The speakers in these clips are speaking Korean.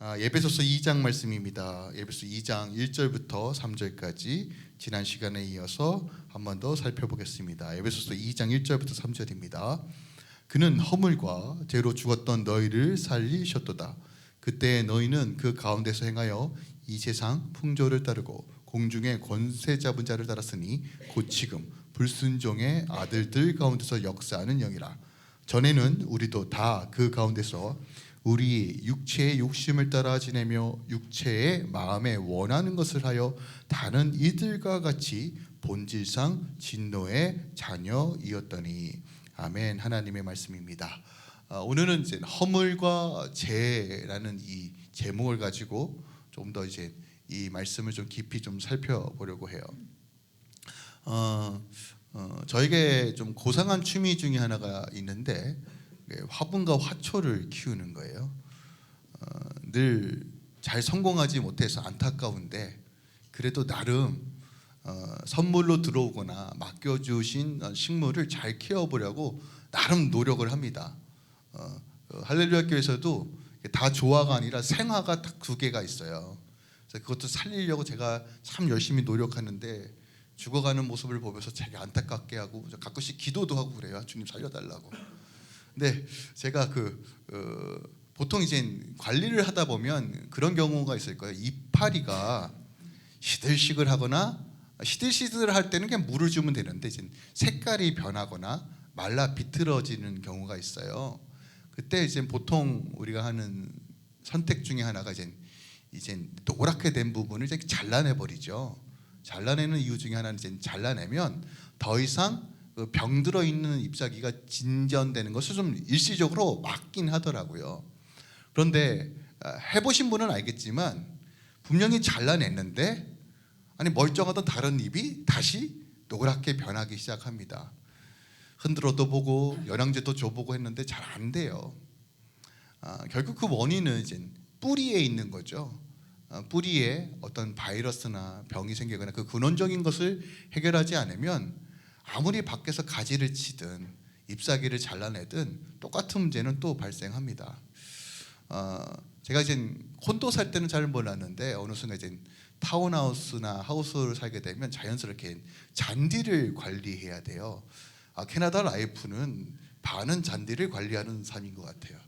에베소서 2장 말씀입니다. 에베소 2장 1절부터 3절까지 지난 시간에 이어서 한 번 더 살펴보겠습니다. 에베소서 2장 1절부터 3절입니다. 그는 허물과 죄로 죽었던 너희를 살리셨도다. 그때 너희는 그 가운데서 행하여 이 세상 풍조를 따르고 공중의 권세 잡은 자를 따랐으니 곧 지금 불순종의 아들들 가운데서 역사하는 영이라. 전에는 우리도 다 그 가운데서 우리 육체의 욕심을 따라 지내며 육체의 마음에 원하는 것을 하여 다른 이들과 같이 본질상 진노의 자녀이었더니. 아멘. 하나님의 말씀입니다. 오늘은 이제 허물과 죄라는 이 제목을 가지고 좀 더 이제 이 말씀을 좀 깊이 좀 살펴보려고 해요. 저에게 좀 고상한 취미 중에 하나가 있는데 화분과 화초를 키우는 거예요. 늘 잘 성공하지 못해서 안타까운데 그래도 나름 선물로 들어오거나 맡겨주신 식물을 잘 키워보려고 나름 노력을 합니다. 할렐루야 교회에서도 다 조화가 아니라 생화가 딱 2개가 있어요. 그래서 그것도 살리려고 제가 참 열심히 노력하는데 죽어가는 모습을 보면서 제가 안타깝게 하고 가끔씩 기도도 하고 그래요. 주님 살려달라고. 근데 제가 보통 이제 관리를 하다 보면 그런 경우가 있을 거예요. 이파리가 시들시들하거나 시들시들할 때는 그냥 물을 주면 되는데 이제 색깔이 변하거나 말라 비틀어지는 경우가 있어요. 그때 이제 보통 우리가 하는 선택 중에 하나가 이제 노랗게 된 부분을 이제 잘라내 버리죠. 잘라내는 이유 중에 하나는 이제 잘라내면 더 이상 병 들어 있는 잎사귀가 진전되는 것을 좀 일시적으로 막긴 하더라고요. 그런데 해보신 분은 알겠지만 분명히 잘라냈는데 멀쩡하던 다른 잎이 다시 노랗게 변하기 시작합니다. 흔들어도 보고 영양제도 줘보고 했는데 잘 안 돼요. 결국 그 원인은 이제 뿌리에 있는 거죠. 뿌리에 어떤 바이러스나 병이 생기거나 그 근원적인 것을 해결하지 않으면 아무리 밖에서 가지를 치든 잎사귀를 잘라내든 똑같은 문제는 또 발생합니다. 제가 이제 콘도 살 때는 잘 몰랐는데 어느 순간 이제 타운하우스나 하우스를 살게 되면 자연스럽게 잔디를 관리해야 돼요. 캐나다 라이프는 반은 잔디를 관리하는 삶인 것 같아요.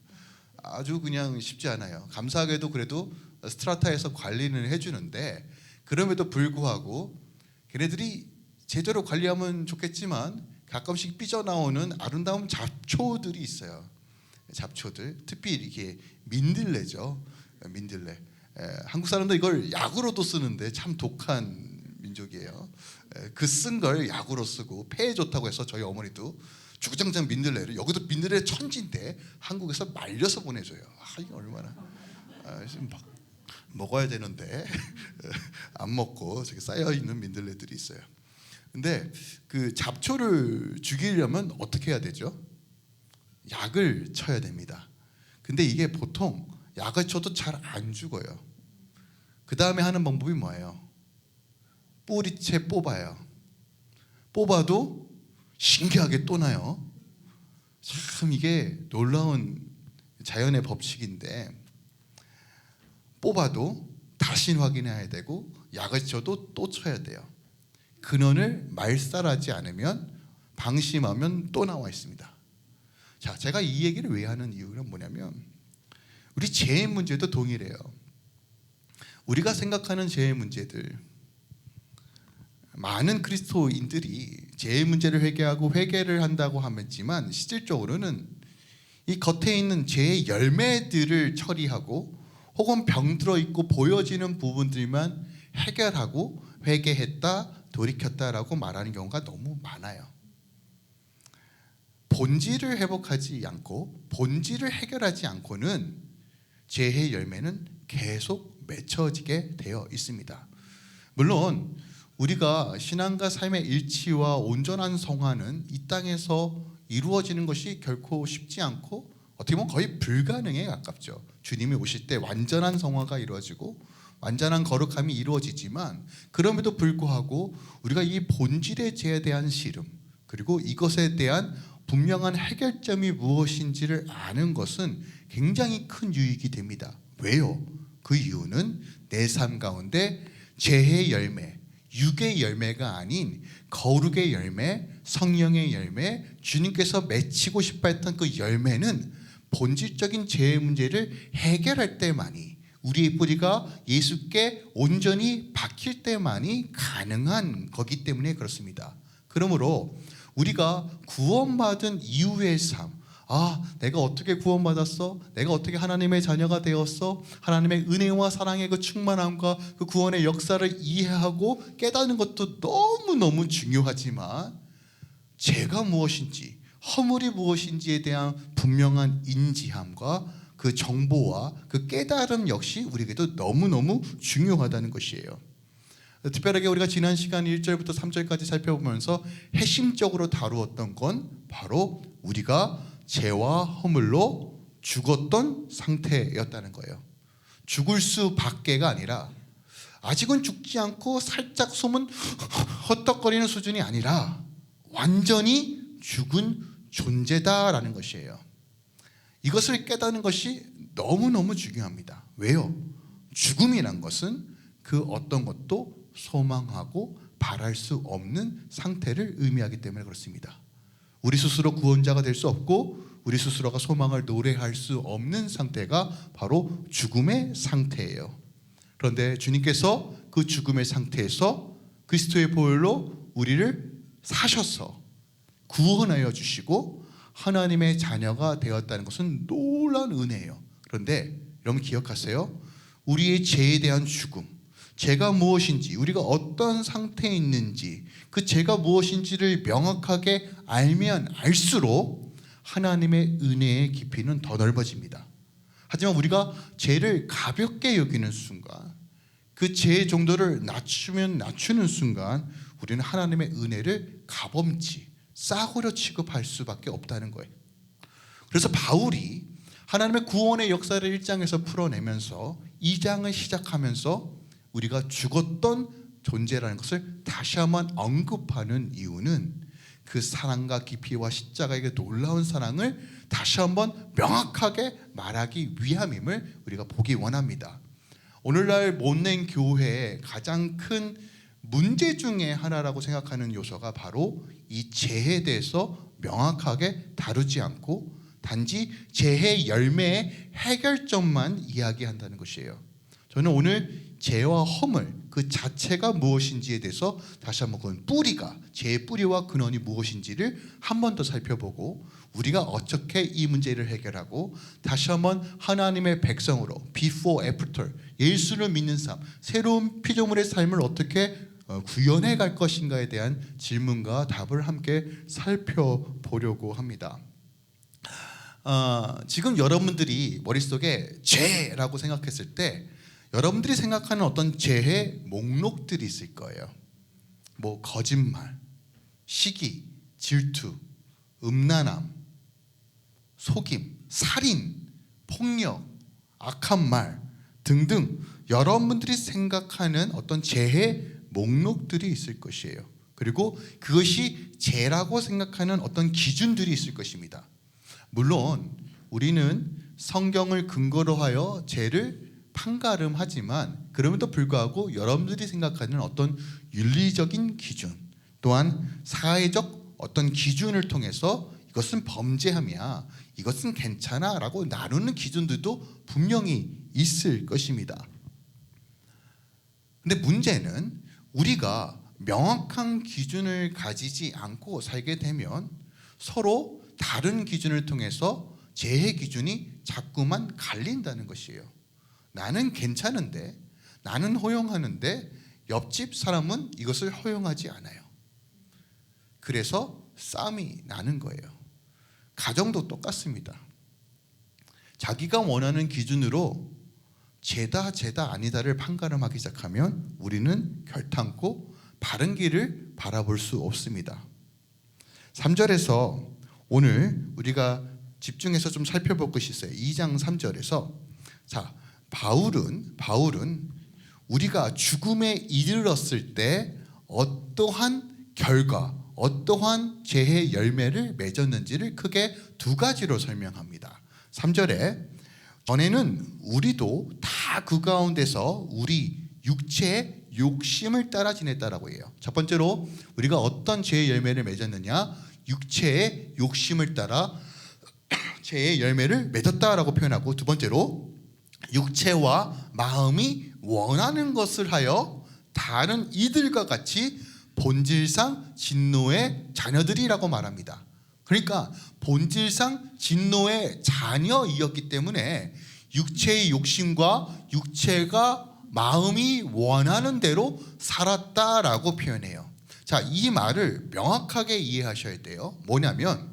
아주 그냥 쉽지 않아요. 감사하게도 그래도 스트라타에서 관리는 해주는데 그럼에도 불구하고 걔네들이 제대로 관리하면 좋겠지만 가끔씩 삐져나오는 아름다운 잡초들이 있어요. 잡초들, 특히 이렇게 민들레죠. 민들레. 한국 사람도 이걸 약으로도 쓰는데 참 독한 민족이에요. 그 쓴 걸 약으로 쓰고 폐에 좋다고 해서 저희 어머니도 주구장창 민들레를, 여기도 민들레 천지인데 한국에서 말려서 보내줘요. 이게 얼마나 막 먹어야 되는데 안 먹고 저기 쌓여 있는 민들레들이 있어요. 근데 그 잡초를 죽이려면 어떻게 해야 되죠? 약을 쳐야 됩니다. 근데 이게 보통 약을 쳐도 잘 안 죽어요. 그 다음에 하는 방법이 뭐예요? 뿌리채 뽑아요. 뽑아도 신기하게 또 나요. 참 이게 놀라운 자연의 법칙인데 뽑아도 다시 확인해야 되고 약을 쳐도 또 쳐야 돼요. 근원을 말살하지 않으면, 방심하면 또 나와 있습니다. 자, 제가 이 얘기를 왜 하는 이유는 뭐냐면 우리 죄의 문제도 동일해요. 우리가 생각하는 죄의 문제들, 많은 그리스도인들이 죄의 문제를 회개하고 회개를 한다고 하지만 실질적으로는 이 겉에 있는 죄의 열매들을 처리하고 혹은 병들어 있고 보여지는 부분들만 해결하고 회개했다, 돌이켰다라고 말하는 경우가 너무 많아요. 본질을 회복하지 않고 본질을 해결하지 않고는 죄의 열매는 계속 맺혀지게 되어 있습니다. 물론 우리가 신앙과 삶의 일치와 온전한 성화는 이 땅에서 이루어지는 것이 결코 쉽지 않고 어떻게 보면 거의 불가능에 가깝죠. 주님이 오실 때 완전한 성화가 이루어지고 완전한 거룩함이 이루어지지만 그럼에도 불구하고 우리가 이 본질의 죄에 대한 시름, 그리고 이것에 대한 분명한 해결점이 무엇인지를 아는 것은 굉장히 큰 유익이 됩니다. 왜요? 그 이유는 내 삶 가운데 재해의 열매, 육의 열매가 아닌 거룩의 열매, 성령의 열매, 주님께서 맺히고 싶어 했던 그 열매는 본질적인 죄의 문제를 해결할 때만이, 우리의 뿌리가 예수께 온전히 박힐 때만이 가능한 거기 때문에 그렇습니다. 그러므로 우리가 구원받은 이후의 삶, 내가 어떻게 구원받았어? 내가 어떻게 하나님의 자녀가 되었어? 하나님의 은혜와 사랑의 그 충만함과 그 구원의 역사를 이해하고 깨닫는 것도 너무너무 중요하지만, 죄가 무엇인지, 허물이 무엇인지에 대한 분명한 인지함과 그 정보와 그 깨달음 역시 우리에게도 너무너무 중요하다는 것이에요. 특별하게 우리가 지난 시간 1절부터 3절까지 살펴보면서 핵심적으로 다루었던 건 바로 우리가 죄와 허물로 죽었던 상태였다는 거예요. 죽을 수밖에가 아니라, 아직은 죽지 않고 살짝 숨은 헛떡거리는 수준이 아니라 완전히 죽은 존재다라는 것이에요. 이것을 깨닫는 것이 너무너무 중요합니다. 왜요? 죽음이란 것은 그 어떤 것도 소망하고 바랄 수 없는 상태를 의미하기 때문에 그렇습니다. 우리 스스로 구원자가 될 수 없고 우리 스스로가 소망을 노래할 수 없는 상태가 바로 죽음의 상태예요. 그런데 주님께서 그 죽음의 상태에서 그리스도의 보혈로 우리를 사셔서 구원하여 주시고 하나님의 자녀가 되었다는 것은 놀라운 은혜예요. 그런데 여러분 기억하세요. 우리의 죄에 대한 죽음, 죄가 무엇인지, 우리가 어떤 상태에 있는지, 그 죄가 무엇인지를 명확하게 알면 알수록 하나님의 은혜의 깊이는 더 넓어집니다. 하지만 우리가 죄를 가볍게 여기는 순간, 그 죄의 정도를 낮추는 순간 우리는 하나님의 은혜를 가범치, 싸구려 취급할 수밖에 없다는 거예요. 그래서 바울이 하나님의 구원의 역사를 1장에서 풀어내면서 2장을 시작하면서 우리가 죽었던 존재라는 것을 다시 한번 언급하는 이유는 그 사랑과 깊이와 십자가의 놀라운 사랑을 다시 한번 명확하게 말하기 위함임을 우리가 보기 원합니다. 오늘날 못낸 교회의 가장 큰 문제 중에 하나라고 생각하는 요소가 바로 이 죄에 대해서 명확하게 다루지 않고 단지 죄의 열매의 해결점만 이야기한다는 것이에요. 저는 오늘 죄와 허물 그 자체가 무엇인지에 대해서 다시 한번 그 뿌리가, 죄의 뿌리와 근원이 무엇인지를 한 번 더 살펴보고 우리가 어떻게 이 문제를 해결하고 다시 한번 하나님의 백성으로 before, after, 예수를 믿는 삶, 새로운 피조물의 삶을 어떻게 구현해 갈 것인가에 대한 질문과 답을 함께 살펴보려고 합니다. 지금 여러분들이 머릿속에 죄라고 생각했을 때 여러분들이 생각하는 어떤 죄의 목록들이 있을 거예요. 뭐 거짓말, 시기, 질투, 음란함, 속임, 살인, 폭력, 악한 말 등등 여러분들이 생각하는 어떤 죄의 목록들이 있을 것이에요. 그리고 그것이 죄라고 생각하는 어떤 기준들이 있을 것입니다. 물론 우리는 성경을 근거로 하여 죄를 판가름하지만 그럼에도 불구하고 여러분들이 생각하는 어떤 윤리적인 기준 또한 사회적 어떤 기준을 통해서 이것은 범죄함이야, 이것은 괜찮아 라고 나누는 기준들도 분명히 있을 것입니다. 근데 문제는 우리가 명확한 기준을 가지지 않고 살게 되면 서로 다른 기준을 통해서 죄의 기준이 자꾸만 갈린다는 것이에요. 나는 괜찮은데, 나는 허용하는데 옆집 사람은 이것을 허용하지 않아요. 그래서 싸움이 나는 거예요. 가정도 똑같습니다. 자기가 원하는 기준으로 죄다 아니다를 판가름하기 시작하면 우리는 결탄코 바른 길을 바라볼 수 없습니다. 3절에서 오늘 우리가 집중해서 좀 살펴볼 것이 있어요. 2장 3절에서 바울은 우리가 죽음에 이르렀을 때 어떠한 결과, 어떠한 죄의 열매를 맺었는지를 크게 두 가지로 설명합니다. 3절에 전에는 우리도 다 그 가운데서 우리 육체의 욕심을 따라 지냈다라고 해요. 첫 번째로 우리가 어떤 죄의 열매를 맺었느냐? 육체의 욕심을 따라 죄의 열매를 맺었다라고 표현하고, 두 번째로 육체와 마음이 원하는 것을 하여 다른 이들과 같이 본질상 진노의 자녀들이라고 말합니다. 그러니까 본질상 진노의 자녀이었기 때문에 육체의 욕심과 육체가 마음이 원하는 대로 살았다라고 표현해요. 자, 이 말을 명확하게 이해하셔야 돼요. 뭐냐면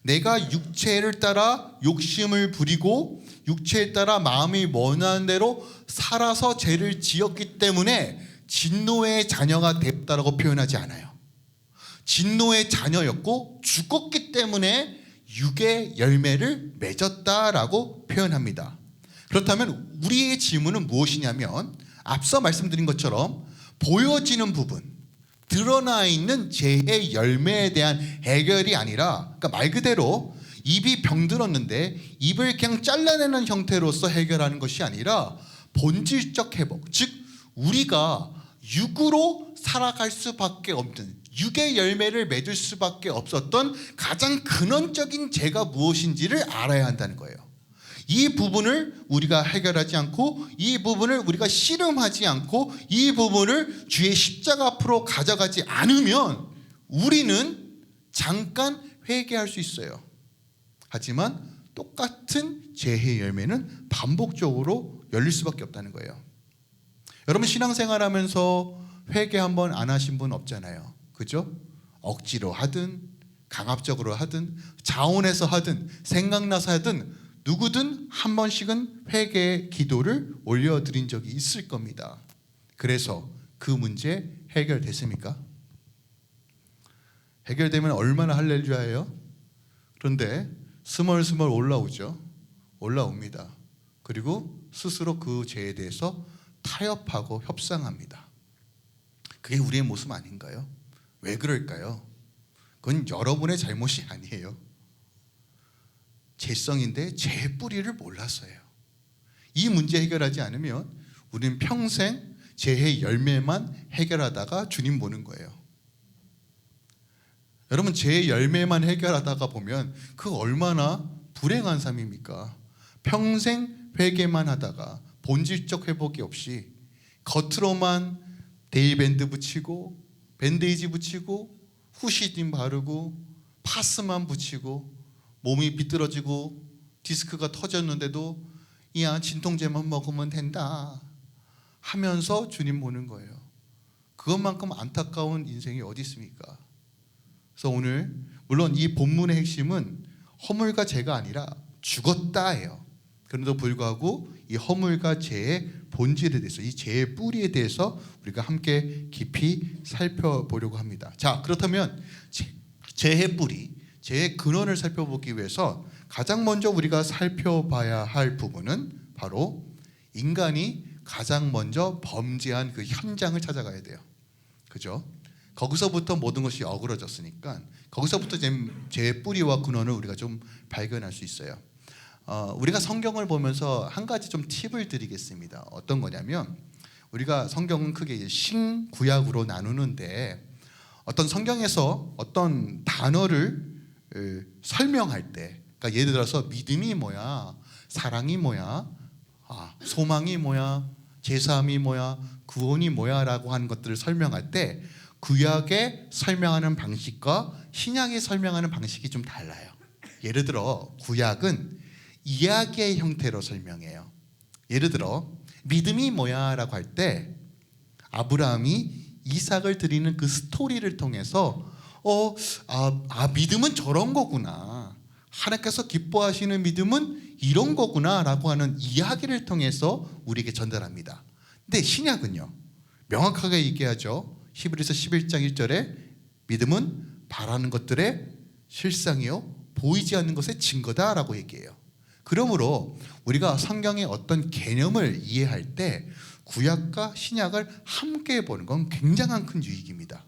내가 육체를 따라 욕심을 부리고 육체에 따라 마음이 원하는 대로 살아서 죄를 지었기 때문에 진노의 자녀가 됐다라고 표현하지 않아요. 진노의 자녀였고 죽었기 때문에 육의 열매를 맺었다라고 표현합니다. 그렇다면 우리의 질문은 무엇이냐면, 앞서 말씀드린 것처럼 보여지는 부분, 드러나 있는 죄의 열매에 대한 해결이 아니라, 그러니까 말 그대로 입이 병들었는데 입을 그냥 잘라내는 형태로서 해결하는 것이 아니라 본질적 회복, 즉 우리가 육으로 살아갈 수밖에 없는, 육의 열매를 맺을 수밖에 없었던 가장 근원적인 죄가 무엇인지를 알아야 한다는 거예요. 이 부분을 우리가 해결하지 않고, 이 부분을 우리가 씨름하지 않고, 이 부분을 주의 십자가 앞으로 가져가지 않으면 우리는 잠깐 회개할 수 있어요. 하지만 똑같은 죄의 열매는 반복적으로 열릴 수밖에 없다는 거예요. 여러분, 신앙생활하면서 회개 한번 안 하신 분 없잖아요. 그죠? 억지로 하든 강압적으로 하든 자원해서 하든 생각나서 하든 누구든 한 번씩은 회개의 기도를 올려드린 적이 있을 겁니다. 그래서 그 문제 해결됐습니까? 해결되면 얼마나 할렐루야예요? 그런데 스멀스멀 올라오죠. 올라옵니다. 그리고 스스로 그 죄에 대해서 타협하고 협상합니다. 그게 우리의 모습 아닌가요? 왜 그럴까요? 그건 여러분의 잘못이 아니에요. 죄성인데 죄의 뿌리를 몰랐어요. 이 문제 해결하지 않으면 우리는 평생 죄의 열매만 해결하다가 주님 보는 거예요. 여러분, 죄의 열매만 해결하다가 보면 그 얼마나 불행한 삶입니까? 평생 회개만 하다가 본질적 회복이 없이 겉으로만 데이밴드 붙이고 밴데이지 붙이고 후시딘 바르고 파스만 붙이고 몸이 비뚤어지고 디스크가 터졌는데도 야, 진통제만 먹으면 된다 하면서 주님 보는 거예요. 그것만큼 안타까운 인생이 어디 있습니까? 그래서 오늘 물론 이 본문의 핵심은 허물과 죄가 아니라 죽었다예요. 그런데도 불구하고 이 허물과 죄의 본질에 대해서, 이 죄의 뿌리에 대해서 우리가 함께 깊이 살펴보려고 합니다. 자, 그렇다면 죄의 뿌리, 죄의 근원을 살펴보기 위해서 가장 먼저 우리가 살펴봐야 할 부분은 바로 인간이 가장 먼저 범죄한 그 현장을 찾아가야 돼요. 그죠? 거기서부터 모든 것이 어그러졌으니까 거기서부터 죄의 뿌리와 근원을 우리가 좀 발견할 수 있어요. 우리가 성경을 보면서 한 가지 좀 팁을 드리겠습니다. 어떤 거냐면, 우리가 성경은 크게 신구약으로 나누는데 어떤 성경에서 어떤 단어를 설명할 때, 그러니까 예를 들어서 믿음이 뭐야, 사랑이 뭐야, 소망이 뭐야, 제사함이 뭐야, 구원이 뭐야 라고 하는 것들을 설명할 때 구약에 설명하는 방식과 신약에 설명하는 방식이 좀 달라요. 예를 들어 구약은 이야기의 형태로 설명해요. 예를 들어 믿음이 뭐야 라고 할 때 아브라함이 이삭을 드리는 그 스토리를 통해서 믿음은 저런 거구나, 하나님께서 기뻐하시는 믿음은 이런 거구나 라고 하는 이야기를 통해서 우리에게 전달합니다. 근데 신약은요, 명확하게 얘기하죠. 히브리서 11장 1절에 믿음은 바라는 것들의 실상이요 보이지 않는 것의 증거다 라고 얘기해요. 그러므로 우리가 성경의 어떤 개념을 이해할 때 구약과 신약을 함께 보는 건 굉장한 큰 유익입니다.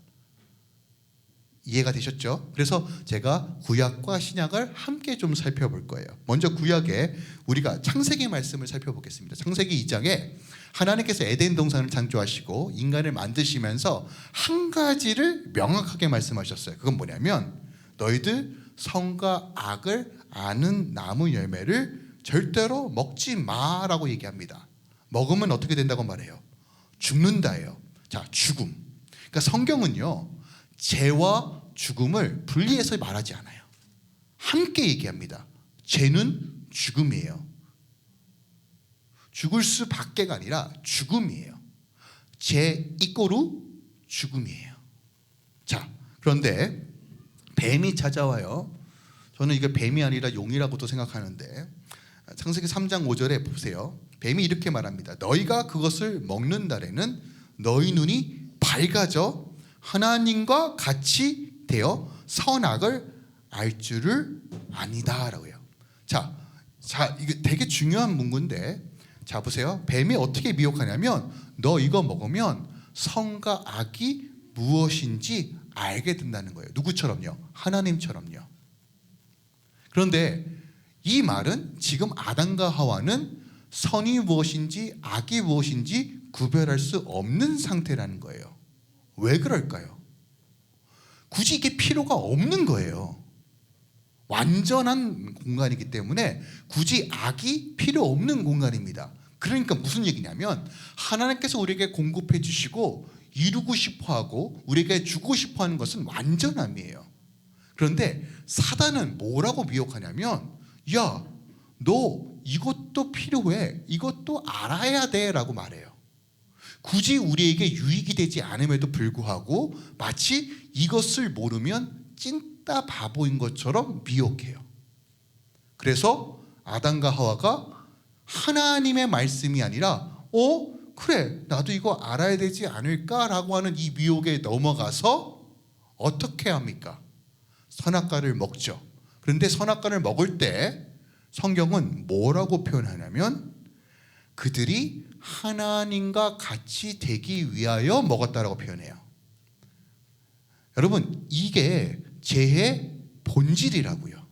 이해가 되셨죠? 그래서 제가 구약과 신약을 함께 좀 살펴볼 거예요. 먼저 구약에 우리가 창세기 말씀을 살펴보겠습니다. 창세기 2장에 하나님께서 에덴 동산을 창조하시고 인간을 만드시면서 한 가지를 명확하게 말씀하셨어요. 그건 뭐냐면 너희들 선과 악을 아는 나무 열매를 절대로 먹지 마라고 얘기합니다. 먹으면 어떻게 된다고 말해요? 죽는다예요. 자, 죽음. 그러니까 성경은요, 죄와 죽음을 분리해서 말하지 않아요. 함께 얘기합니다. 죄는 죽음이에요. 죽을 수밖에가 아니라 죽음이에요. 죄 이꼬르 죽음이에요. 자, 그런데 뱀이 찾아와요. 저는 이게 뱀이 아니라 용이라고도 생각하는데 창세기 3장 5절에 보세요. 뱀이 이렇게 말합니다. 너희가 그것을 먹는 날에는 너희 눈이 밝아져 하나님과 같이 되어 선악을 알 줄을 아니다 라고요. 자, 이게 되게 중요한 문구인데, 자 보세요. 뱀이 어떻게 미혹하냐면 너 이거 먹으면 선과 악이 무엇인지 알게 된다는 거예요. 누구처럼요? 하나님처럼요. 그런데 이 말은 지금 아담과 하와는 선이 무엇인지 악이 무엇인지 구별할 수 없는 상태라는 거예요. 왜 그럴까요? 굳이 이게 필요가 없는 거예요. 완전한 공간이기 때문에 굳이 악이 필요 없는 공간입니다. 그러니까 무슨 얘기냐면 하나님께서 우리에게 공급해 주시고 이루고 싶어하고 우리에게 주고 싶어하는 것은 완전함이에요. 그런데 사단은 뭐라고 미혹하냐면 야, 너 이것도 필요해, 이것도 알아야 돼 라고 말해요. 굳이 우리에게 유익이 되지 않음에도 불구하고 마치 이것을 모르면 찐따 바보인 것처럼 미혹해요. 그래서 아담과 하와가 하나님의 말씀이 아니라 그래 나도 이거 알아야 되지 않을까라고 하는 이 미혹에 넘어가서 어떻게 합니까? 선악과를 먹죠. 그런데 선악과를 먹을 때 성경은 뭐라고 표현하냐면 그들이 하나님과 같이 되기 위하여 먹었다라고 표현해요. 여러분, 이게 죄의 본질이라고요.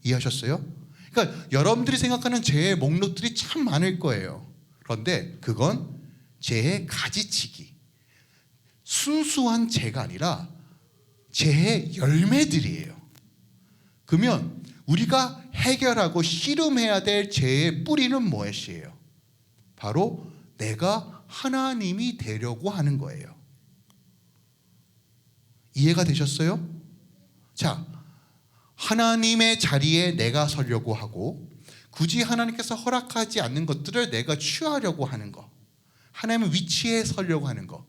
이해하셨어요? 그러니까 여러분들이 생각하는 죄의 목록들이 참 많을 거예요. 그런데 그건 죄의 가지치기, 순수한 죄가 아니라 죄의 열매들이에요. 그러면 우리가 해결하고 씨름해야 될 죄의 뿌리는 무엇이에요? 바로 내가 하나님이 되려고 하는 거예요. 이해가 되셨어요? 자, 하나님의 자리에 내가 서려고 하고 굳이 하나님께서 허락하지 않는 것들을 내가 취하려고 하는 거, 하나님의 위치에 서려고 하는 거.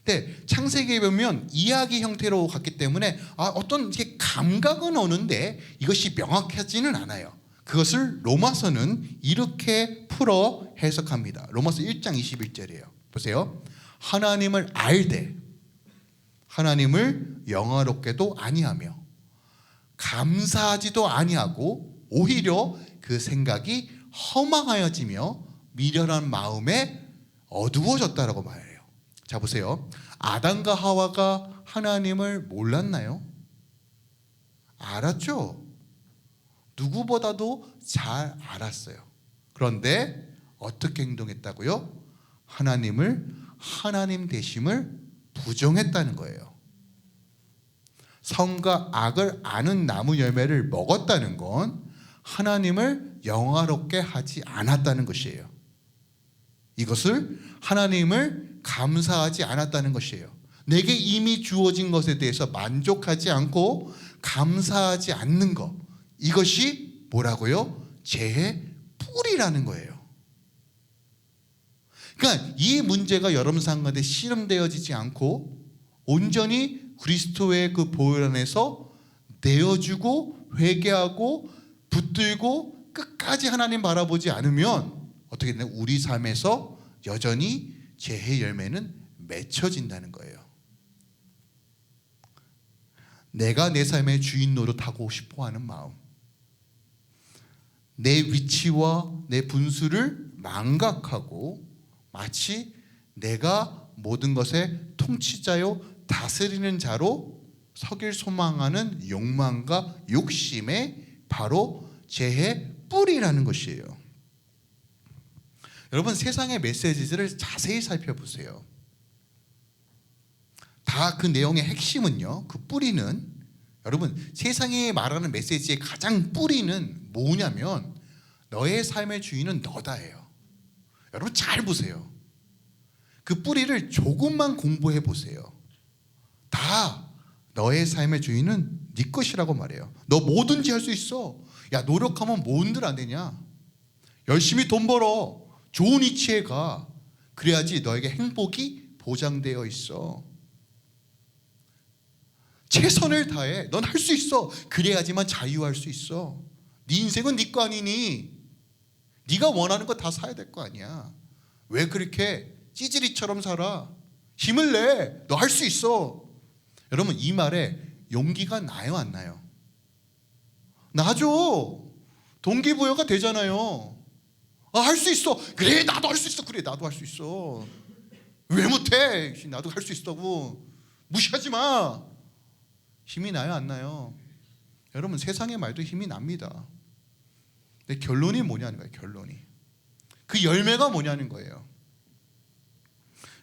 근데 창세기에 보면 이야기 형태로 갔기 때문에 어떤 이게 감각은 오는데 이것이 명확하지는 않아요. 그것을 로마서는 이렇게 풀어 해석합니다. 로마서 1장 21절이에요. 보세요. 하나님을 알되 하나님을 영화롭게도 아니하며 감사하지도 아니하고 오히려 그 생각이 허망하여지며 미련한 마음에 어두워졌다라고 말해요. 자 보세요. 아담과 하와가 하나님을 몰랐나요? 알았죠. 누구보다도 잘 알았어요. 그런데 어떻게 행동했다고요? 하나님을 하나님 되심을 부정했다는 거예요. 선과 악을 아는 나무 열매를 먹었다는 건 하나님을 영화롭게 하지 않았다는 것이에요. 이것을 하나님을 감사하지 않았다는 것이에요. 내게 이미 주어진 것에 대해서 만족하지 않고 감사하지 않는 것, 이것이 뭐라고요? 죄의 뿌리라는 거예요. 그러니까 이 문제가 여러분 삶 가운데 씨름되어지지 않고 온전히 그리스도의 그 보혈 안에서 내어주고 회개하고 붙들고 끝까지 하나님 바라보지 않으면 어떻게 되나요? 우리 삶에서 여전히 죄의 열매는 맺혀진다는 거예요. 내가 내 삶의 주인 노릇하고 싶어하는 마음, 내 위치와 내 분수를 망각하고 마치 내가 모든 것의 통치자요 다스리는 자로 서길 소망하는 욕망과 욕심의 바로 죄의 뿌리라는 것이에요. 여러분, 세상의 메시지를 자세히 살펴보세요. 다 그 내용의 핵심은요, 그 뿌리는, 여러분, 세상이 말하는 메시지의 가장 뿌리는 뭐냐면 너의 삶의 주인은 너다예요. 여러분 잘 보세요. 그 뿌리를 조금만 공부해 보세요. 다 너의 삶의 주인은 네 것이라고 말해요. 너 뭐든지 할 수 있어. 야, 노력하면 뭔들 안 되냐. 열심히 돈 벌어. 좋은 위치에 가. 그래야지 너에게 행복이 보장되어 있어. 최선을 다해. 넌 할 수 있어. 그래야지만 자유할 수 있어. 네 인생은 네 거 아니니. 네가 원하는 거 다 사야 될 거 아니야. 왜 그렇게 찌질이처럼 살아? 힘을 내. 너 할 수 있어. 여러분, 이 말에 용기가 나요, 안 나요? 나죠. 동기부여가 되잖아요. 아, 할 수 있어. 그래, 나도 할 수 있어. 그래, 나도 할 수 있어. 왜 못해? 나도 할 수 있다고. 무시하지 마. 힘이 나요, 안 나요? 여러분, 세상의 말도 힘이 납니다. 근데 결론이 뭐냐는 거예요. 결론이. 그 열매가 뭐냐는 거예요.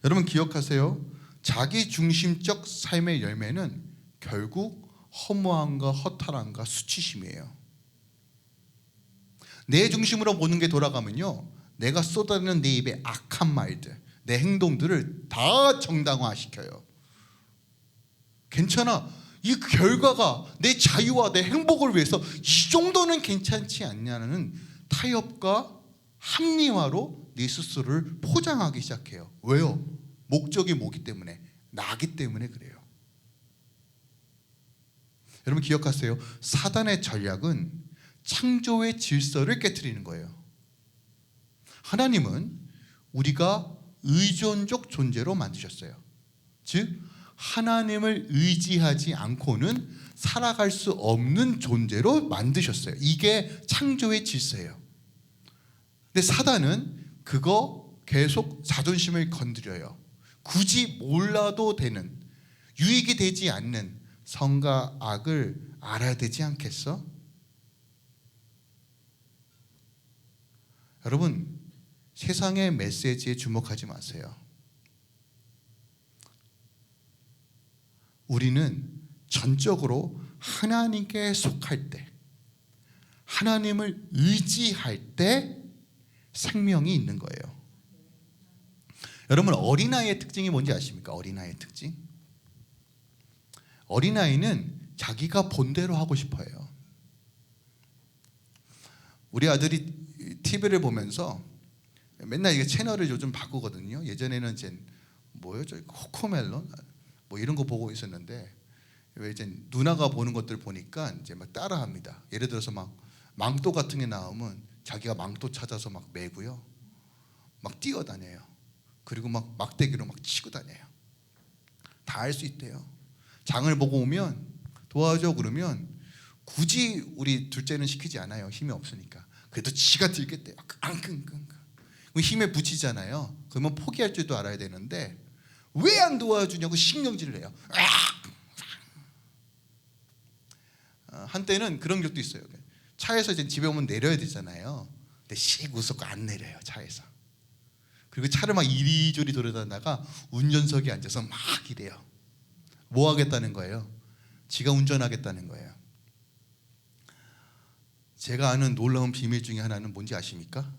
여러분 기억하세요. 자기중심적 삶의 열매는 결국 허무함과 허탈함과 수치심이에요. 내 중심으로 모든 게 돌아가면요, 내가 쏟아내는 내 입의 악한 말들, 내 행동들을 다 정당화시켜요. 괜찮아. 이 결과가 내 자유와 내 행복을 위해서 이 정도는 괜찮지 않냐는 타협과 합리화로 내 스스로를 포장하기 시작해요. 왜요? 목적이 뭐기 때문에? 나기 때문에 그래요. 여러분 기억하세요. 사단의 전략은 창조의 질서를 깨트리는 거예요. 하나님은 우리가 의존적 존재로 만드셨어요. 즉 하나님을 의지하지 않고는 살아갈 수 없는 존재로 만드셨어요. 이게 창조의 질서예요. 근데 사단은 그거 계속 자존심을 건드려요. 굳이 몰라도 되는, 유익이 되지 않는 선과 악을 알아야 되지 않겠어? 여러분, 세상의 메시지에 주목하지 마세요. 우리는 전적으로 하나님께 속할 때, 하나님을 의지할 때 생명이 있는 거예요. 여러분 어린아이의 특징이 뭔지 아십니까? 어린아이의 특징? 어린아이는 자기가 본대로 하고 싶어요. 우리 아들이 TV를 보면서 맨날 이게 채널을 요즘 바꾸거든요. 예전에는 이제 뭐요? 저 코코멜론 뭐 이런 거 보고 있었는데 왜 이제 누나가 보는 것들 보니까 이제 막 따라합니다. 예를 들어서 막 망토 같은 게 나오면 자기가 망토 찾아서 막 메고요. 막 뛰어다녀요. 그리고 막 막대기로 막 치고 다녀요. 다 할 수 있대요. 장을 보고 오면 도와줘 그러면 굳이 우리 둘째는 시키지 않아요. 힘이 없으니까. 그래도 지가 들겠대요. 끙끙끙. 힘에 부치잖아요. 그러면 포기할 줄도 알아야 되는데 왜 안 도와주냐고 신경질을 해요. 한때는 그런 적도 있어요. 차에서 이제 집에 오면 내려야 되잖아요. 근데 씩 웃었고 안 내려요. 차에서. 그리고 차를 막 이리저리 돌아다니다가 운전석에 앉아서 막 이래요. 뭐 하겠다는 거예요? 지가 운전하겠다는 거예요. 제가 아는 놀라운 비밀 중에 하나는 뭔지 아십니까?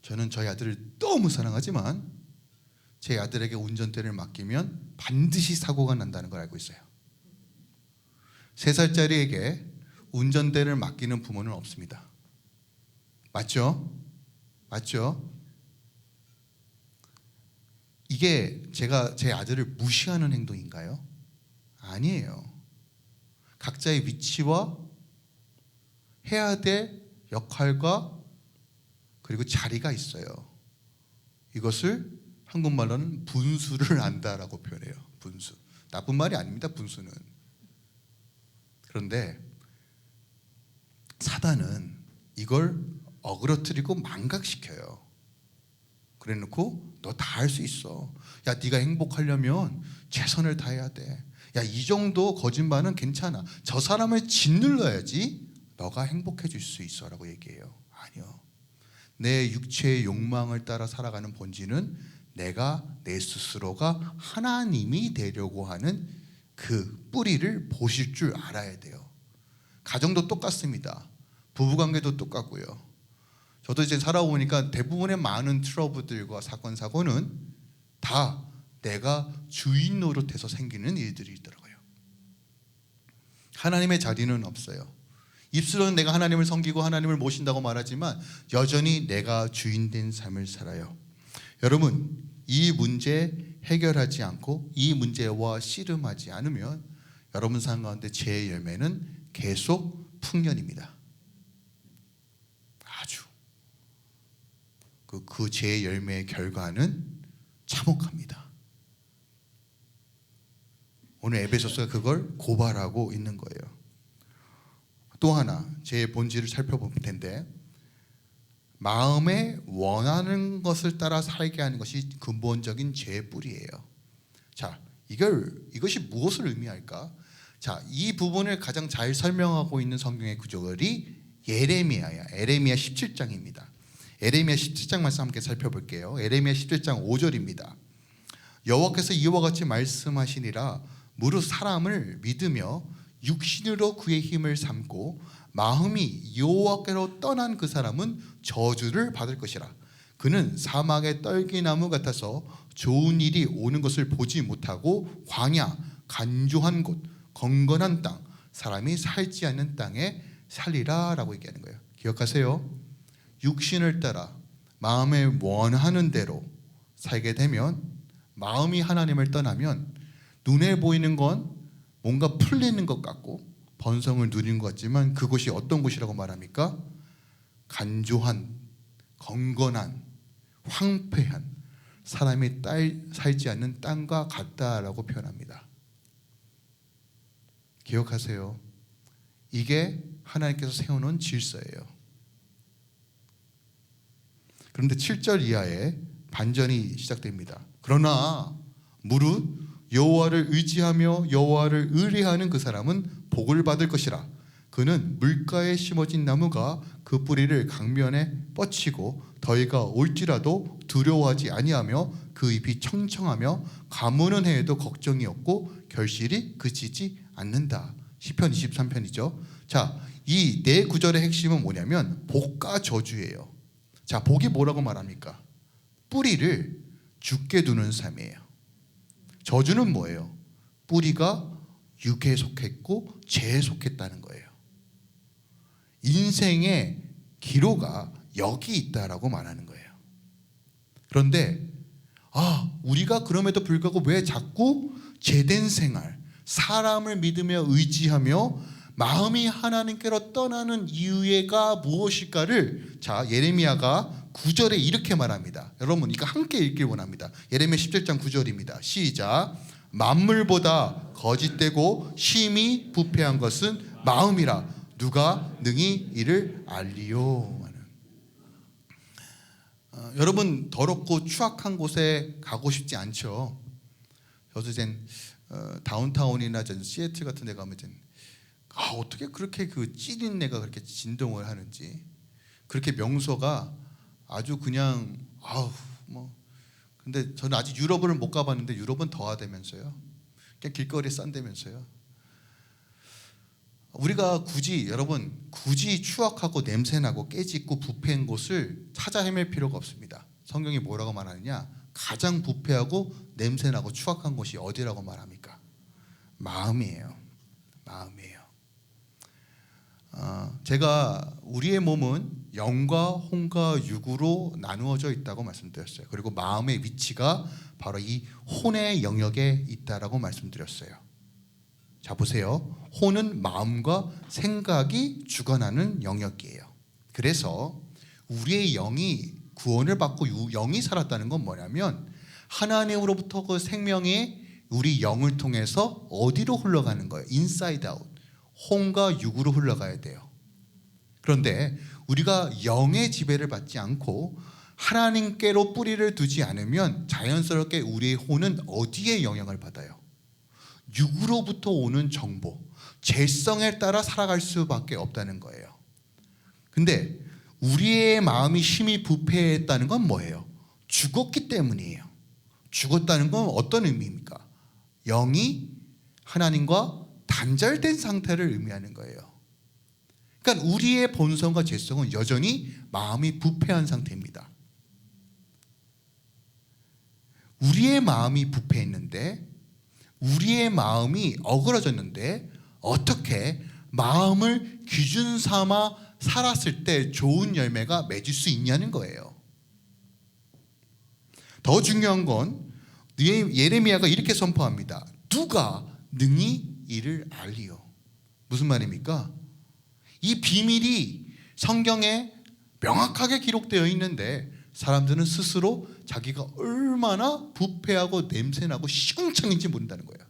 저는 저희 아들을 너무 사랑하지만 제 아들에게 운전대를 맡기면 반드시 사고가 난다는 걸 알고 있어요. 3살짜리에게 운전대를 맡기는 부모는 없습니다. 맞죠? 맞죠? 이게 제가 제 아들을 무시하는 행동인가요? 아니에요. 각자의 위치와 해야 될 역할과 그리고 자리가 있어요. 이것을 한국말로는 분수를 안다라고 표현해요. 분수. 나쁜 말이 아닙니다. 분수는. 그런데 사단은 이걸 어그러뜨리고 망각시켜요. 그래놓고 너 다 할 수 있어. 야, 네가 행복하려면 최선을 다해야 돼. 야, 이 정도 거짓말은 괜찮아. 저 사람을 짓눌러야지 너가 행복해질 수 있어 라고 얘기해요. 아니요. 내 육체의 욕망을 따라 살아가는 본질은 내가 내 스스로가 하나님이 되려고 하는 그 뿌리를 보실 줄 알아야 돼요. 가정도 똑같습니다. 부부관계도 똑같고요. 저도 이제 살아보니까 대부분의 많은 트러블들과 사건 사고는 다 내가 주인 노릇해서 생기는 일들이 있더라고요. 하나님의 자리는 없어요. 입술로는 내가 하나님을 섬기고 하나님을 모신다고 말하지만 여전히 내가 주인된 삶을 살아요. 여러분, 이 문제 해결하지 않고 이 문제와 씨름하지 않으면 여러분 삶 가운데 죄의 열매는 계속 풍년입니다. 아주 그 죄의 열매의 결과는 참혹합니다. 오늘 에베소서가 그걸 고발하고 있는 거예요. 또 하나 죄의 본질을 살펴볼 텐데, 마음에 원하는 것을 따라 살게 하는 것이 근본적인 죄의 뿌리예요. 자, 이것이 무엇을 의미할까? 자, 이 부분을 가장 잘 설명하고 있는 성경의 구절이 예레미야야. 예레미야 17장입니다. 예레미야 17장 말씀 함께 살펴볼게요. 예레미야 17장 5절입니다. 여호와께서 이와 같이 말씀하시니라. 무릇 사람을 믿으며 육신으로 그의 힘을 삼고 마음이 여호와께로 떠난 그 사람은 저주를 받을 것이라. 그는 사막의 떨기나무 같아서 좋은 일이 오는 것을 보지 못하고 광야, 간조한 곳, 건건한 땅, 사람이 살지 않는 땅에 살리라 라고 얘기하는 거예요. 기억하세요. 육신을 따라 마음에 원하는 대로 살게 되면, 마음이 하나님을 떠나면 눈에 보이는 건 뭔가 풀리는 것 같고 번성을 누리는 것 같지만 그곳이 어떤 곳이라고 말합니까? 간조한, 건건한, 황폐한, 사람이 살지 않는 땅과 같다라고 표현합니다. 기억하세요. 이게 하나님께서 세워놓은 질서예요. 그런데 7절 이하에 반전이 시작됩니다. 그러나 무릇 여호와를 의지하며 여호와를 의뢰하는 그 사람은 복을 받을 것이라. 그는 물가에 심어진 나무가 그 뿌리를 강면에 뻗치고 더위가 올지라도 두려워하지 아니하며 그 잎이 청청하며 가무는 해에도 걱정이 없고 결실이 그치지 않는다. 시편 23편이죠. 자, 이 네 구절의 핵심은 뭐냐면 복과 저주예요. 자, 복이 뭐라고 말합니까? 뿌리를 죽게 두는 삶이에요. 저주는 뭐예요? 뿌리가 육에 속했고 죄에 속했다는 거예요. 인생의 기로가 여기 있다라고 말하는 거예요. 그런데 우리가 그럼에도 불구하고 왜 자꾸 죄된 생활, 사람을 믿으며 의지하며 마음이 하나님께로 떠나는 이유가 무엇일까를, 자, 예레미야가 9절에 이렇게 말합니다. 여러분, 이거 함께 읽길 원합니다. 예레미야 17장 9절입니다. 시작. 만물보다 거짓되고 심히 부패한 것은 마음이라. 누가 능히 이를 알리요. 여러분, 더럽고 추악한 곳에 가고 싶지 않죠. 저도 이제 다운타운이나 시애틀 같은 데 가면 어떻게 그렇게 그 찌린 내가 그렇게 진동을 하는지, 그렇게 명소가 아주 그냥 근데 저는 아직 유럽을 못 가봤는데 유럽은 더하다면서요. 그냥 길거리에 싼다면서요. 우리가 굳이 추악하고 냄새나고 깨짓고 부패한 곳을 찾아 헤맬 필요가 없습니다. 성경이 뭐라고 말하느냐? 가장 부패하고 냄새나고 추악한 곳이 어디라고 말합니까? 마음이에요. 마음이에요. 제가 우리의 몸은 영과 혼과 육으로 나누어져 있다고 말씀드렸어요. 그리고 마음의 위치가 바로 이 혼의 영역에 있다라고 말씀드렸어요. 자, 보세요. 혼은 마음과 생각이 주관하는 영역이에요. 그래서 우리의 영이 구원을 받고 영이 살았다는 건 뭐냐면, 하나님으로부터 그 생명이 우리 영을 통해서 어디로 흘러가는 거예요? 인사이드 아웃, 혼과 육으로 흘러가야 돼요. 그런데 우리가 영의 지배를 받지 않고 하나님께로 뿌리를 두지 않으면 자연스럽게 우리의 혼은 어디에 영향을 받아요? 육으로부터 오는 정보, 죄성에 따라 살아갈 수밖에 없다는 거예요. 근데 우리의 마음이 심히 부패했다는 건 뭐예요? 죽었기 때문이에요. 죽었다는 건 어떤 의미입니까? 영이 하나님과 단절된 상태를 의미하는 거예요. 그러니까 우리의 본성과 죄성은 여전히 마음이 부패한 상태입니다. 우리의 마음이 부패했는데, 우리의 마음이 어그러졌는데 어떻게 마음을 기준 삼아 살았을 때 좋은 열매가 맺을 수 있냐는 거예요. 더 중요한 건 예레미야가 이렇게 선포합니다. 누가 능히 이를 알리요. 무슨 말입니까? 이 비밀이 성경에 명확하게 기록되어 있는데 사람들은 스스로 자기가 얼마나 부패하고 냄새나고 시궁창인지 모른다는 거예요.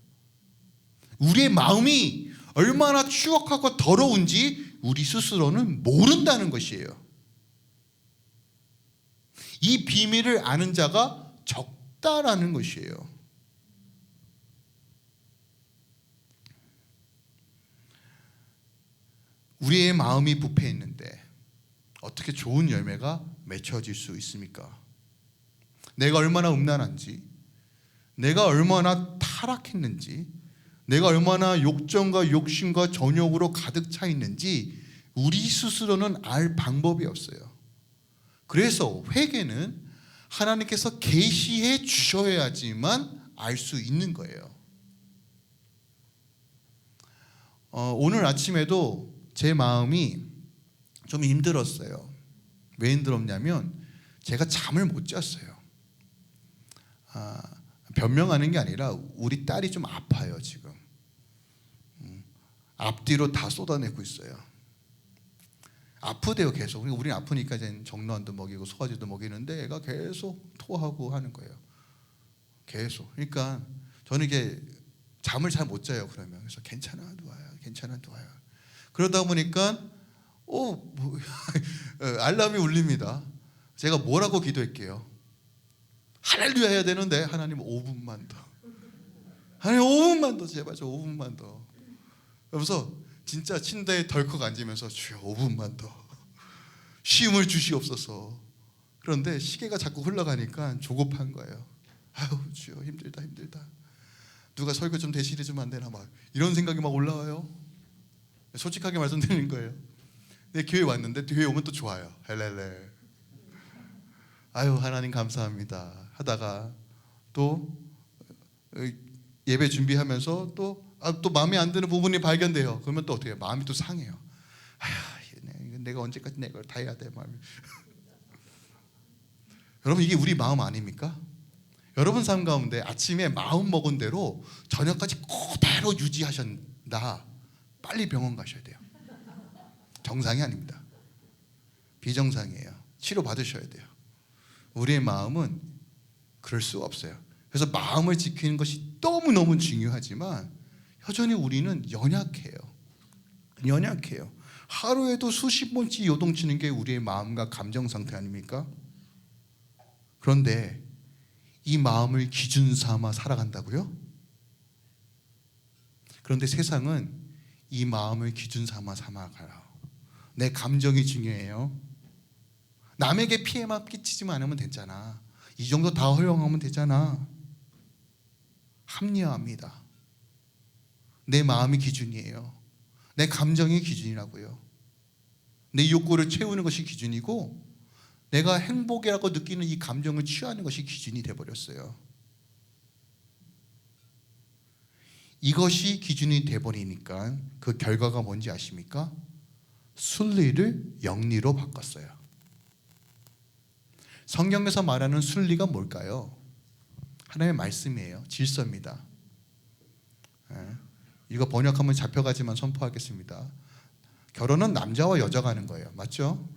우리의 마음이 얼마나 추악하고 더러운지 우리 스스로는 모른다는 것이에요. 이 비밀을 아는 자가 적다라는 것이에요. 우리의 마음이 부패했는데 어떻게 좋은 열매가 맺혀질 수 있습니까? 내가 얼마나 음란한지, 내가 얼마나 타락했는지, 내가 얼마나 욕정과 욕심과 정욕으로 가득 차 있는지 우리 스스로는 알 방법이 없어요. 그래서 회개는 하나님께서 계시해 주셔야지만 알 수 있는 거예요. 오늘 아침에도 제 마음이 좀 힘들었어요. 왜 힘들었냐면 제가 잠을 못 잤어요. 변명하는 게 아니라 우리 딸이 좀 아파요 지금. 앞뒤로 다 쏟아내고 있어요. 아프대요 계속. 우리는 아프니까 이제 정너한도 먹이고 소화제도 먹이는데 애가 계속 토하고 하는 거예요. 계속. 그러니까 저는 이게 잠을 잘 못 자요. 그러면 그래서 괜찮아 누아야, 괜찮아 누아야. 그러다 보니까 알람이 울립니다. 제가 뭐라고 기도할게요? 할렐루야 해야 되는데 하나님 5분만 더, 하나님 5분만 더 제발 저 5분만 더. 그래서 진짜 침대에 덜컥 앉으면서 주여 5분만 더 쉼을 주시옵소서. 그런데 시계가 자꾸 흘러가니까 조급한 거예요. 아유 주여 힘들다 힘들다. 누가 설교 좀 대신해 주면 안 되나 막 이런 생각이 막 올라와요. 솔직하게 말씀드리는 거예요. 근데 교회 왔는데 교회 오면 또 좋아요. 헬렐레. 아유 하나님 감사합니다 하다가 또 예배 준비하면서 또 마음에 안 드는 부분이 발견돼요. 그러면 또 어떻게 해요? 마음이 또 상해요. 아휴 내가 언제까지 내가 다 해야 돼 마음이. 여러분 이게 우리 마음 아닙니까? 여러분 삶 가운데 아침에 마음 먹은 대로 저녁까지 그대로 유지하셨다. 빨리 병원 가셔야 돼요. 정상이 아닙니다. 비정상이에요. 치료 받으셔야 돼요. 우리의 마음은 그럴 수가 없어요. 그래서 마음을 지키는 것이 너무너무 중요하지만 여전히 우리는 연약해요. 하루에도 수십 번씩 요동치는 게 우리의 마음과 감정 상태 아닙니까? 그런데 이 마음을 기준 삼아 살아간다고요? 그런데 세상은 이 마음을 기준 삼아 살아가요. 내 감정이 중요해요. 남에게 피해만 끼치지만 않으면 되잖아. 이 정도 다 허용하면 되잖아. 합리화합니다. 내 마음이 기준이에요. 내 감정이 기준이라고요. 내 욕구를 채우는 것이 기준이고 내가 행복이라고 느끼는 이 감정을 취하는 것이 기준이 돼버렸어요. 이것이 기준이 돼버리니까 그 결과가 뭔지 아십니까? 순리를 영리로 바꿨어요. 성경에서 말하는 순리가 뭘까요? 하나님의 말씀이에요. 질서입니다. 이거 번역하면 잡혀가지만 선포하겠습니다. 결혼은 남자와 여자가 하는 거예요. 맞죠?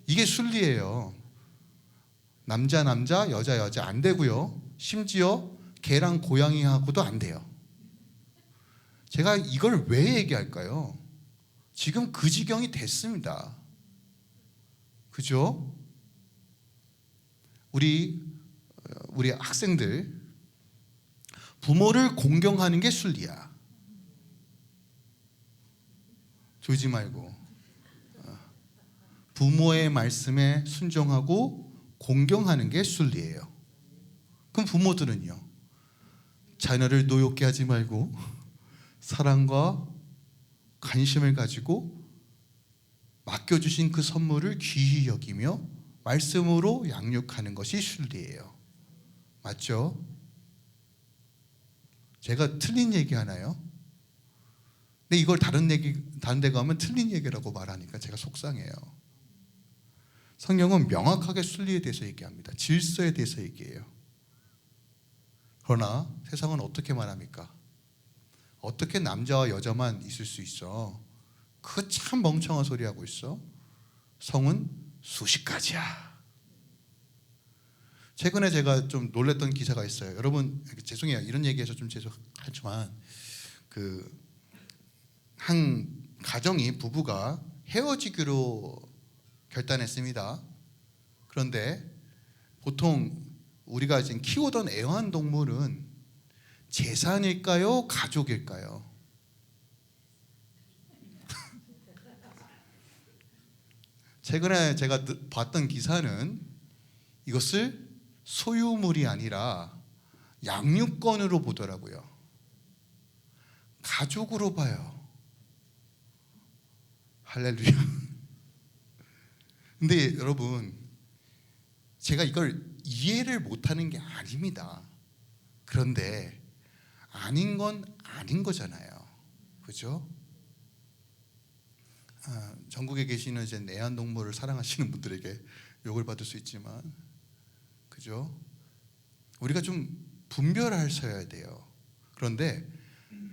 이게 순리예요. 남자 여자 안 되고요. 심지어 개랑 고양이하고도 안 돼요. 제가 이걸 왜 얘기할까요? 지금 그 지경이 됐습니다. 그죠? 우리 학생들 부모를 공경하는 게 순리야. 졸지 말고 부모의 말씀에 순종하고 공경하는 게 순리예요. 그럼 부모들은요, 자녀를 노엽게 하지 말고 사랑과 관심을 가지고 맡겨주신 그 선물을 귀히 여기며 말씀으로 양육하는 것이 순리예요. 맞죠? 제가 틀린 얘기 하나요? 근데 이걸 다른 데 가면 틀린 얘기라고 말하니까 제가 속상해요. 성경은 명확하게 순리에 대해서 얘기합니다. 질서에 대해서 얘기해요. 그러나 세상은 어떻게 말합니까? 어떻게 남자와 여자만 있을 수 있어? 그거 참 멍청한 소리 하고 있어. 성은 수십 가지야. 최근에 제가 좀 놀랬던 기사가 있어요. 여러분, 죄송해요. 이런 얘기해서 좀 죄송하지만 한 가정이, 부부가 헤어지기로 결단했습니다. 그런데 보통 우리가 지금 키우던 애완동물은 재산일까요? 가족일까요? 최근에 제가 봤던 기사는 이것을 소유물이 아니라 양육권으로 보더라고요. 가족으로 봐요. 할렐루야. 근데 여러분, 제가 이걸 이해를 못하는 게 아닙니다. 그런데 아닌 건 아닌 거잖아요. 그죠? 전국에 계시는 이제 애완동물을 사랑하시는 분들에게 욕을 받을 수 있지만, 그죠? 우리가 좀 분별하셔야 돼요. 그런데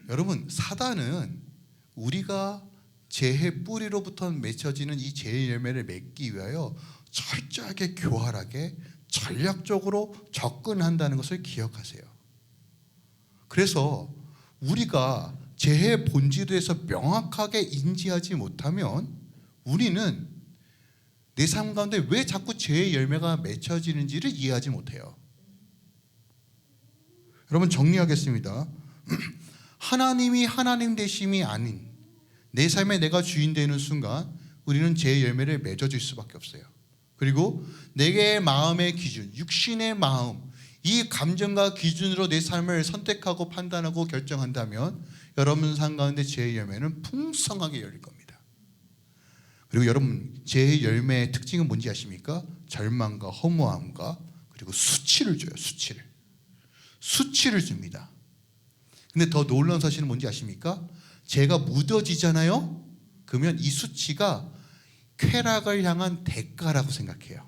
여러분, 사단은 우리가 죄의 뿌리로부터 맺혀지는 이 죄의 열매를 맺기 위하여 철저하게 교활하게 전략적으로 접근한다는 것을 기억하세요. 그래서 우리가 죄의 본질에 대해서 명확하게 인지하지 못하면 우리는 내 삶 가운데 왜 자꾸 죄의 열매가 맺혀지는지를 이해하지 못해요. 여러분, 정리하겠습니다. 하나님이 하나님 되심이 아닌 내 삶에 내가 주인 되는 순간 우리는 죄의 열매를 맺어줄 수밖에 없어요. 그리고 내게 마음의 기준, 육신의 마음, 이 감정과 기준으로 내 삶을 선택하고 판단하고 결정한다면 여러분 삶 가운데 죄의 열매는 풍성하게 열릴 겁니다. 그리고 여러분, 죄의 열매의 특징은 뭔지 아십니까? 절망과 허무함과 그리고 수치를 줘요. 수치를 줍니다. 근데 더 놀라운 사실은 뭔지 아십니까? 죄가 묻어지잖아요. 그러면 이 수치가 쾌락을 향한 대가라고 생각해요.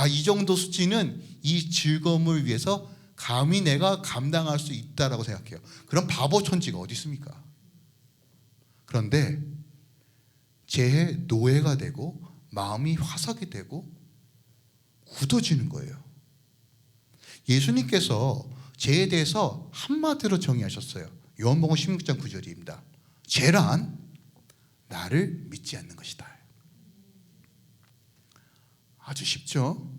이 정도 수치는 이 즐거움을 위해서 감히 내가 감당할 수 있다라고 생각해요. 그럼 바보 천지가 어디 있습니까? 그런데 죄의 노예가 되고 마음이 화석이 되고 굳어지는 거예요. 예수님께서 죄에 대해서 한마디로 정의하셨어요. 요한복음 16장 9절입니다. 죄란 나를 믿지 않는 것이다. 아주 쉽죠?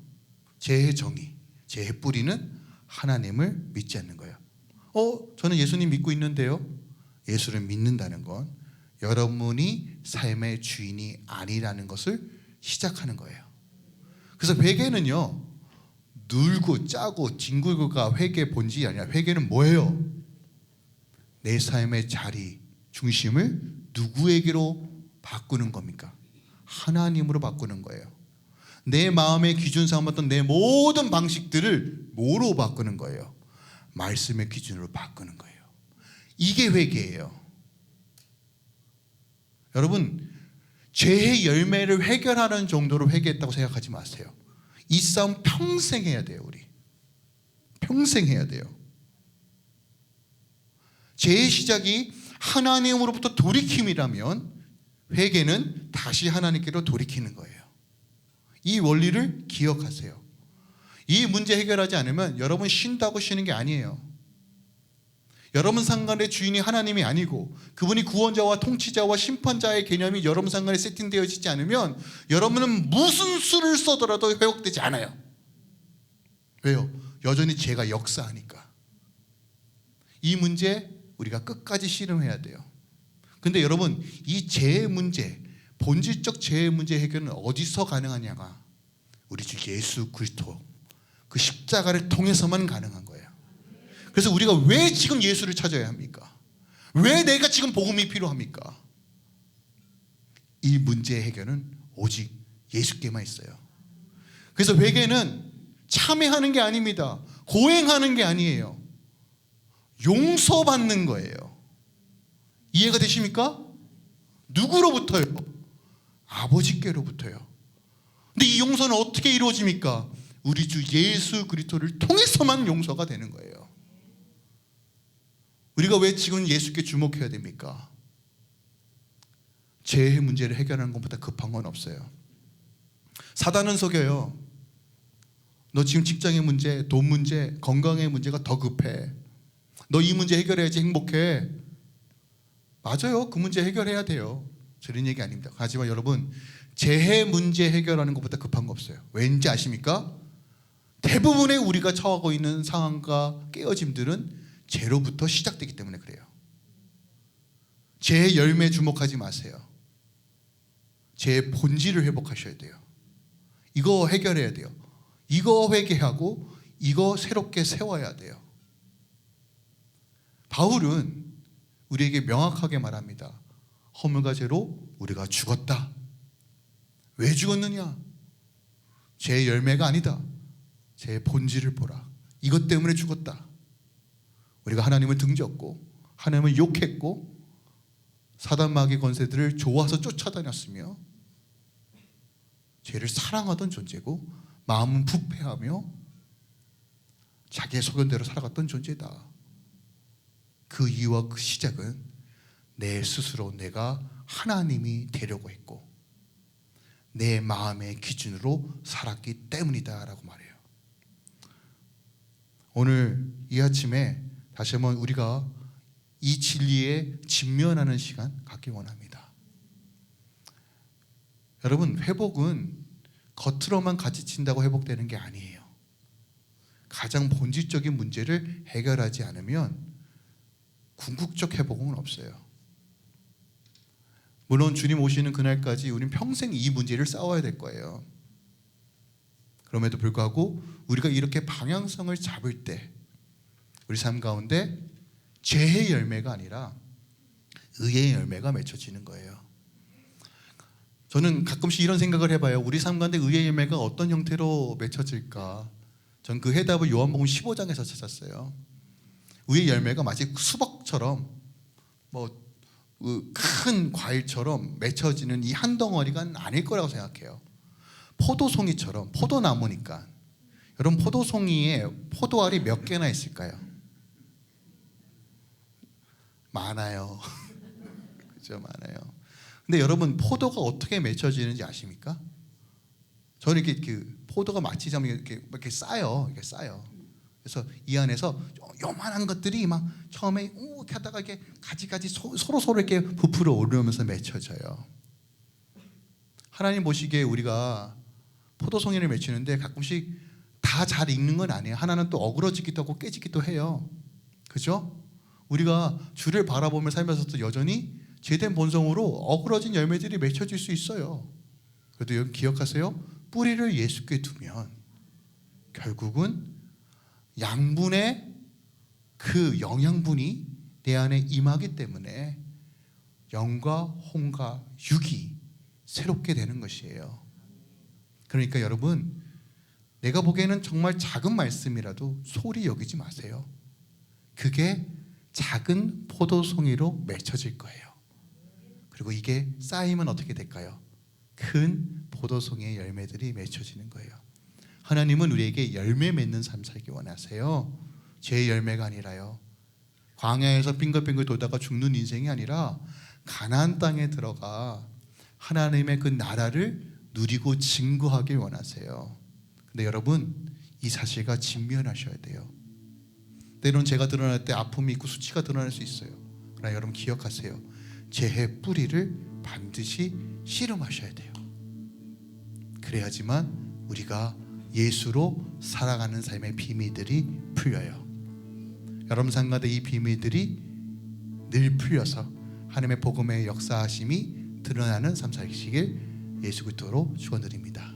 죄의 정의, 죄의 뿌리는 하나님을 믿지 않는 거예요. 저는 예수님 믿고 있는데요. 예수를 믿는다는 건 여러분이 삶의 주인이 아니라는 것을 시작하는 거예요. 그래서 회개는요, 눌고 짜고 뒹굴고가 회개의 본질이 아니라, 회개는 뭐예요? 내 삶의 자리, 중심을 누구에게로 바꾸는 겁니까? 하나님으로 바꾸는 거예요. 내 마음의 기준 삼았던 내 모든 방식들을 뭐로 바꾸는 거예요? 말씀의 기준으로 바꾸는 거예요. 이게 회개예요. 여러분, 죄의 열매를 해결하는 정도로 회개했다고 생각하지 마세요. 이 싸움 평생 해야 돼요. 우리 평생 해야 돼요. 죄의 시작이 하나님으로부터 돌이킴이라면 회개는 다시 하나님께로 돌이키는 거예요. 이 원리를 기억하세요. 이 문제 해결하지 않으면 여러분 쉰다고 쉬는 게 아니에요. 여러분 상관의 주인이 하나님이 아니고 그분이 구원자와 통치자와 심판자의 개념이 여러분 상관에 세팅되어지지 않으면 여러분은 무슨 수를 써더라도 회복되지 않아요. 왜요? 여전히 죄가 역사하니까. 이 문제 우리가 끝까지 씨름해야 돼요. 근데 여러분, 이 죄의 문제, 본질적 죄의 문제 해결은 어디서 가능하냐가 우리 주 예수 그리스도 그 십자가를 통해서만 가능한 거예요. 그래서 우리가 왜 지금 예수를 찾아야 합니까? 왜 내가 지금 복음이 필요합니까? 이 문제의 해결은 오직 예수께만 있어요. 그래서 회개는 참회하는 게 아닙니다. 고행하는 게 아니에요. 용서받는 거예요. 이해가 되십니까? 누구로부터요? 아버지께로부터요. 근데 이 용서는 어떻게 이루어집니까? 우리 주 예수 그리스도를 통해서만 용서가 되는 거예요. 우리가 왜 지금 예수께 주목해야 됩니까? 죄의 문제를 해결하는 것보다 급한 건 없어요. 사단은 속여요. 너 지금 직장의 문제, 돈 문제, 건강의 문제가 더 급해. 너 이 문제 해결해야지 행복해. 맞아요. 그 문제 해결해야 돼요. 저런 얘기 아닙니다. 하지만 여러분, 재해 문제 해결하는 것보다 급한 거 없어요. 왠지 아십니까? 대부분의 우리가 처하고 있는 상황과 깨어짐들은 죄로부터 시작되기 때문에 그래요. 죄의 열매에 주목하지 마세요. 죄의 본질을 회복하셔야 돼요. 이거 해결해야 돼요. 이거 회개하고 이거 새롭게 세워야 돼요. 바울은 우리에게 명확하게 말합니다. 허물과 죄로 우리가 죽었다. 왜 죽었느냐? 죄의 열매가 아니다. 죄의 본질을 보라. 이것 때문에 죽었다. 우리가 하나님을 등졌고 하나님을 욕했고 사단 마귀 권세들을 좋아서 쫓아다녔으며 죄를 사랑하던 존재고 마음은 부패하며 자기의 소견대로 살아갔던 존재다. 그 이유와 그 시작은 내 스스로 내가 하나님이 되려고 했고 내 마음의 기준으로 살았기 때문이다 라고 말해요. 오늘 이 아침에 다시 한번 우리가 이 진리에 직면하는 시간 갖기 원합니다. 여러분, 회복은 겉으로만 가지친다고 회복되는 게 아니에요. 가장 본질적인 문제를 해결하지 않으면 궁극적 회복은 없어요. 물론 주님 오시는 그날까지 우린 평생 이 문제를 싸워야 될 거예요. 그럼에도 불구하고 우리가 이렇게 방향성을 잡을 때 우리 삶 가운데 죄의 열매가 아니라 의의 열매가 맺혀지는 거예요. 저는 가끔씩 이런 생각을 해봐요. 우리 삶 가운데 의의 열매가 어떤 형태로 맺혀질까? 전 그 해답을 요한복음 15장에서 찾았어요. 의의 열매가 마치 수박처럼 큰 과일처럼 맺혀지는 이 한 덩어리가 아닐 거라고 생각해요. 포도송이처럼, 포도나무니까. 여러분, 포도송이에 포도알이 몇 개나 있을까요? 많아요. 그죠, 많아요. 근데 여러분, 포도가 어떻게 맺혀지는지 아십니까? 저는 이렇게 포도가 마치자면 이렇게 쌓여, 이렇게 쌓여. 그래서 이 안에서 요만한 것들이 막 처음에 이렇게 하다가 이렇게 가지가지 서로 이렇게 부풀어 오르면서 맺혀져요. 하나님 보시기에 우리가 포도송이를 맺히는데 가끔씩 다 잘 익는 건 아니에요. 하나는 또 어그러지기도 하고 깨지기도 해요. 그죠? 우리가 주를 바라보며 살면서도 여전히 제된 본성으로 어그러진 열매들이 맺혀질 수 있어요. 그래도 여러분 기억하세요. 뿌리를 예수께 두면 결국은 양분의 그 영양분이 내 안에 임하기 때문에 영과 혼과 육이 새롭게 되는 것이에요. 그러니까 여러분, 내가 보기에는 정말 작은 말씀이라도 소홀히 여기지 마세요. 그게 작은 포도송이로 맺혀질 거예요. 그리고 이게 쌓이면 어떻게 될까요? 큰 포도송이의 열매들이 맺혀지는 거예요. 하나님은 우리에게 열매 맺는 삶 살기 원하세요. 죄의 열매가 아니라요. 광야에서 빙글빙글 돌다가 죽는 인생이 아니라 가나안 땅에 들어가 하나님의 그 나라를 누리고 증거하길 원하세요. 근데 여러분, 이 사실과 직면하셔야 돼요. 때로는 죄가 드러날 때 아픔이 있고 수치가 드러날 수 있어요. 그러나 여러분 기억하세요. 죄의 뿌리를 반드시 씨름하셔야 돼요. 그래야지만 우리가 예수로 살아가는 삶의 비밀들이 풀려요. 여러분 삶 가운데 이 비밀들이 늘 풀려서 하나님의 복음의 역사하심이 드러나는 삶 사시길 예수 그리스도로 축원드립니다.